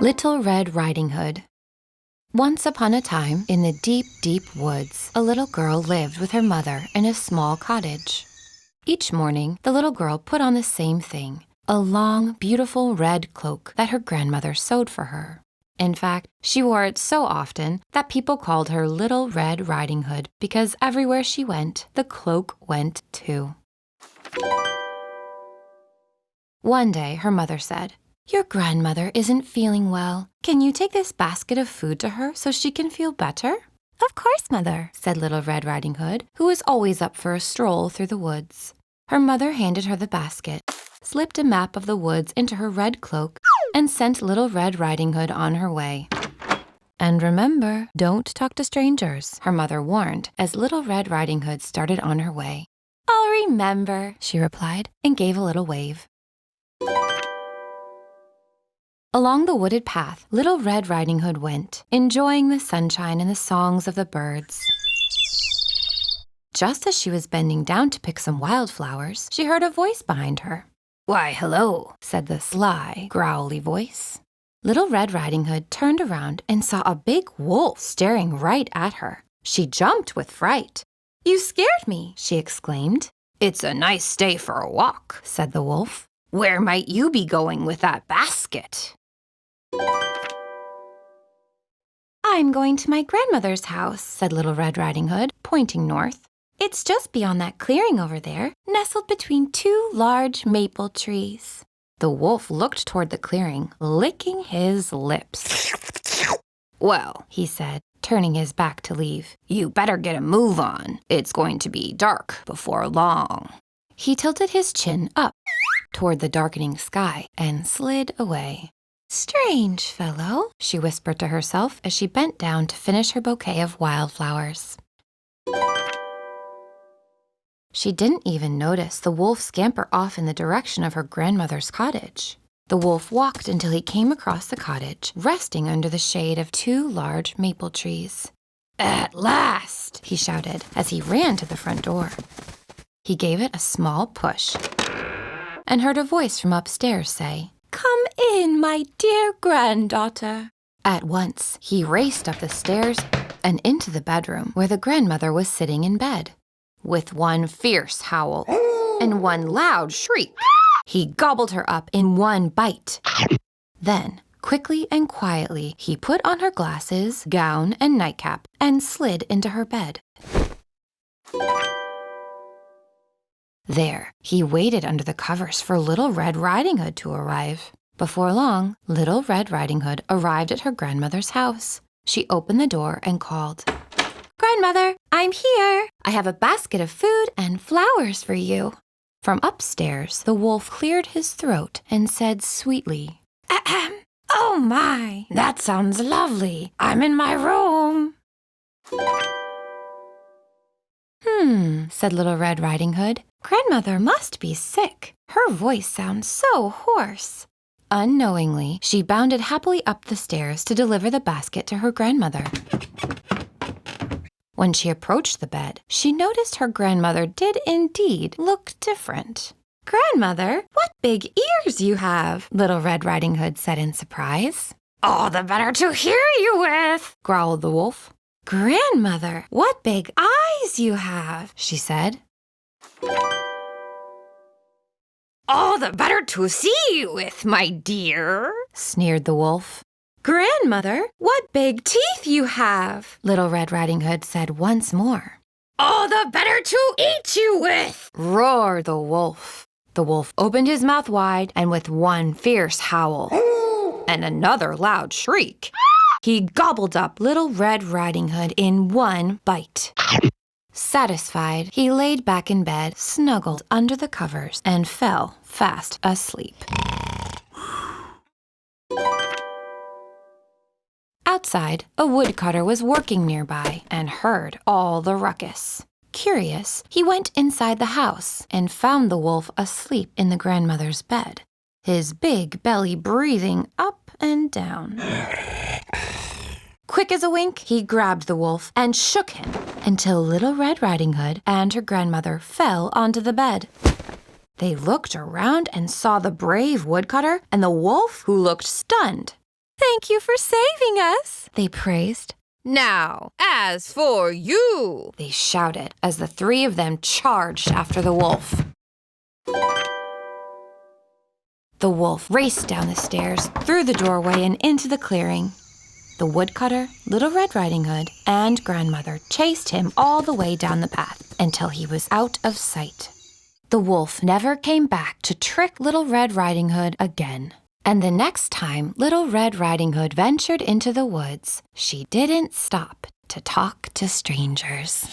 Little Red Riding Hood. Once upon a time, in the deep, deep woods, a little girl lived with her mother in a small cottage. Each morning, the little girl put on the same thing, a long, beautiful red cloak that her grandmother sewed for her. In fact, she wore it so often that people called her Little Red Riding Hood because everywhere she went, the cloak went too. One day, her mother said, "Your grandmother isn't feeling well. Can you take this basket of food to her so she can feel better?" "Of course, Mother," said Little Red Riding Hood, who was always up for a stroll through the woods. Her mother handed her the basket, slipped a map of the woods into her red cloak, and sent Little Red Riding Hood on her way. "And remember, don't talk to strangers," her mother warned as Little Red Riding Hood started on her way. "I'll remember," she replied, and gave a little wave. Along the wooded path, Little Red Riding Hood went, enjoying the sunshine and the songs of the birds. Just as she was bending down to pick some wildflowers, she heard a voice behind her. "Why, hello," said the sly, growly voice. Little Red Riding Hood turned around and saw a big wolf staring right at her. She jumped with fright. "You scared me," she exclaimed. "It's a nice day for a walk," said the wolf. "Where might you be going with that basket?" "I'm going to my grandmother's house," said Little Red Riding Hood, pointing north. "It's just beyond that clearing over there, nestled between two large maple trees." The wolf looked toward the clearing, licking his lips. "Well," he said, turning his back to leave, "you better get a move on. It's going to be dark before long." He tilted his chin up toward the darkening sky and slid away. "Strange fellow," she whispered to herself as she bent down to finish her bouquet of wildflowers. She didn't even notice the wolf scamper off in the direction of her grandmother's cottage. The wolf walked until he came across the cottage, resting under the shade of two large maple trees. "At last!" he shouted as he ran to the front door. He gave it a small push and heard a voice from upstairs say, "Come in, my dear granddaughter." At once, he raced up the stairs and into the bedroom where the grandmother was sitting in bed. With one fierce howl and one loud shriek, he gobbled her up in one bite. Then, quickly and quietly, he put on her glasses, gown, and nightcap and slid into her bed. There, he waited under the covers for Little Red Riding Hood to arrive. Before long, Little Red Riding Hood arrived at her grandmother's house. She opened the door and called, "Grandmother, I'm here. I have a basket of food and flowers for you." From upstairs, the wolf cleared his throat and said sweetly, "Ahem. Oh my, that sounds lovely. I'm in my room." Said Little Red Riding Hood. "Grandmother must be sick. Her voice sounds so hoarse." Unknowingly, she bounded happily up the stairs to deliver the basket to her grandmother. When she approached the bed, she noticed her grandmother did indeed look different. "Grandmother, what big ears you have," Little Red Riding Hood said in surprise. "All the better to hear you with," growled the wolf. "Grandmother, what big eyes you have," she said. "All the better to see you with, my dear," sneered the wolf. "Grandmother, what big teeth you have," Little Red Riding Hood said once more. "All the better to eat you with," roared the wolf. The wolf opened his mouth wide, and with one fierce howl and another loud shriek, he gobbled up Little Red Riding Hood in one bite. Satisfied, he laid back in bed, snuggled under the covers, and fell fast asleep. Outside, a woodcutter was working nearby and heard all the ruckus. Curious, he went inside the house and found the wolf asleep in the grandmother's bed, his big belly breathing up and down. Quick as a wink, he grabbed the wolf and shook him until Little Red Riding Hood and her grandmother fell onto the bed. They looked around and saw the brave woodcutter and the wolf, who looked stunned. Thank you for saving us, they praised. Now, as for you, they shouted as the three of them charged after the wolf. The wolf raced down the stairs, through the doorway, and into the clearing. The woodcutter, Little Red Riding Hood, and Grandmother chased him all the way down the path until he was out of sight. The wolf never came back to trick Little Red Riding Hood again. And the next time Little Red Riding Hood ventured into the woods, she didn't stop to talk to strangers.